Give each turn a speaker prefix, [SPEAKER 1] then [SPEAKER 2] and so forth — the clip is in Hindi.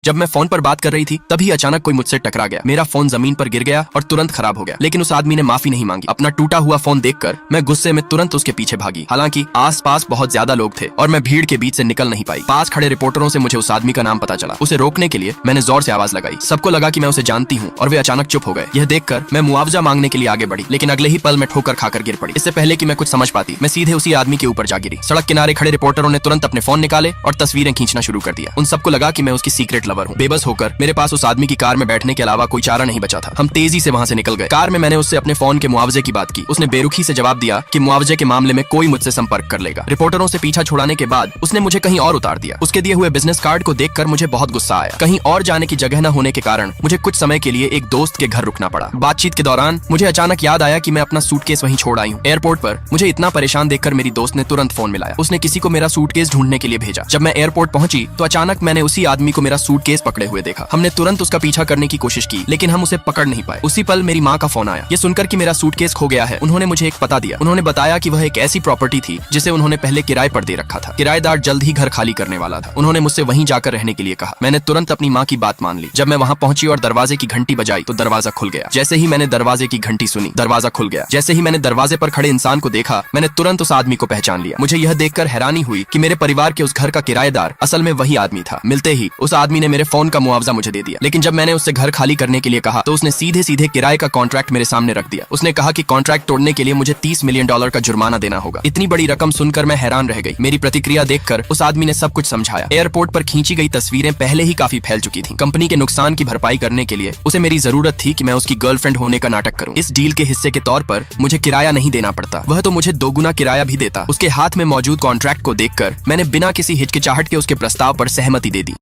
[SPEAKER 1] जब मैं फोन पर बात कर रही थी तभी अचानक कोई मुझसे टकरा गया। मेरा फोन जमीन पर गिर गया और तुरंत खराब हो गया, लेकिन उस आदमी ने माफी नहीं मांगी। अपना टूटा हुआ फोन देखकर मैं गुस्से में तुरंत उसके पीछे भागी। हालांकि आसपास बहुत ज्यादा लोग थे और मैं भीड़ के बीच से निकल नहीं पाई। पास खड़े रिपोर्टरों से मुझे उस आदमी का नाम पता चला। उसे रोकने के लिए मैंने जोर से आवाज लगाई। सबको लगा कि मैं उसे जानती हूँ और वे अचानक चुप हो गए। यह देखकर मैं मुआवजा मांगने के लिए आगे बढ़ी, लेकिन अगले ही पल में ठोकर खाकर गिर पड़ी। इससे पहले कि मैं कुछ समझ पाती, मैं सीधे उसी आदमी के ऊपर जा गिरी। सड़क किनारे खड़े रिपोर्टरों ने तुरंत अपने फोन निकाले और तस्वीरें खींचना शुरू कर दिया। उन सबको लगा कि मैं उसकी सीक्रेट लवर हूँ। बेबस होकर मेरे पास उस आदमी की कार में बैठने के अलावा कोई चारा नहीं बचा था। हम तेजी से वहाँ से निकल गए। कार में मैंने उससे अपने फोन के मुआवजे की बात की। उसने बेरुखी से जवाब दिया कि मुआवजे के मामले में कोई मुझसे संपर्क कर लेगा। रिपोर्टरों से पीछा छुड़ाने के बाद उसने मुझे कहीं और उतार दिया। उसके दिए हुए बिजनेस कार्ड को देखकर मुझे बहुत गुस्सा आया। कहीं और जाने की जगह न होने के कारण मुझे कुछ समय के लिए एक दोस्त के घर रुकना पड़ा। बातचीत के दौरान मुझे अचानक याद आया कि मैं अपना सूटकेस वहीं छोड़ आई हूँ। एयरपोर्ट पर मुझे इतना परेशान देखकर मेरी दोस्त ने तुरंत फोन मिलाया। उसने किसी को मेरा सूटकेस ढूंढने के लिए भेजा। जब मैं एयरपोर्ट पहुंची तो अचानक मैंने उसी आदमी को मेरा सूटकेस पकड़े हुए देखा। हमने तुरंत उसका पीछा करने की कोशिश की, लेकिन हम उसे पकड़ नहीं पाए। उसी पल मेरी माँ का फोन आया। ये सुनकर कि मेरा सूटकेस खो गया है, उन्होंने मुझे एक पता दिया। उन्होंने बताया कि वह एक ऐसी प्रॉपर्टी थी जिसे उन्होंने पहले किराए पर दे रखा था। किराएदार जल्द ही घर खाली करने वाला था। उन्होंने मुझसे वहीं जाकर रहने के लिए कहा। मैंने तुरंत अपनी माँ की बात मान ली। जब मैं वहाँ पहुंची और दरवाजे की घंटी बजाई तो दरवाजा खुल गया। जैसे ही मैंने दरवाजे की घंटी सुनी, दरवाजा खुल गया। जैसे ही मैंने दरवाजे पर खड़े इंसान को देखा, मैंने तुरंत उस आदमी को पहचान लिया। मुझे यह देखकर हैरानी हुई कि मेरे परिवार के उस घर का किराएदार असल में वही आदमी था। मिलते ही उस आदमी ने मेरे फोन का मुआवजा मुझे दे दिया, लेकिन जब मैंने उससे घर खाली करने के लिए कहा तो उसने सीधे सीधे किराए का कॉन्ट्रैक्ट मेरे सामने रख दिया। उसने कहा कि कॉन्ट्रैक्ट तोड़ने के लिए मुझे $30 मिलियन का जुर्माना देना होगा। इतनी बड़ी रकम सुनकर मैं हैरान रह गई। मेरी प्रतिक्रिया देखकर उस आदमी ने सब कुछ समझाया। एयरपोर्ट पर खींची गई तस्वीरें पहले ही काफी फैल चुकी थी। कंपनी के नुकसान की भरपाई करने के लिए उसे मेरी जरूरत थी कि मैं उसकी गर्लफ्रेंड होने का नाटक करूं। इस डील के हिस्से के तौर पर मुझे किराया नहीं देना पड़ता, वह तो मुझे 2 गुना किराया भी देता। उसके हाथ में मौजूद कॉन्ट्रैक्ट को देखकर मैंने बिना किसी हिचकिचाहट के उसके प्रस्ताव पर सहमति दे दी।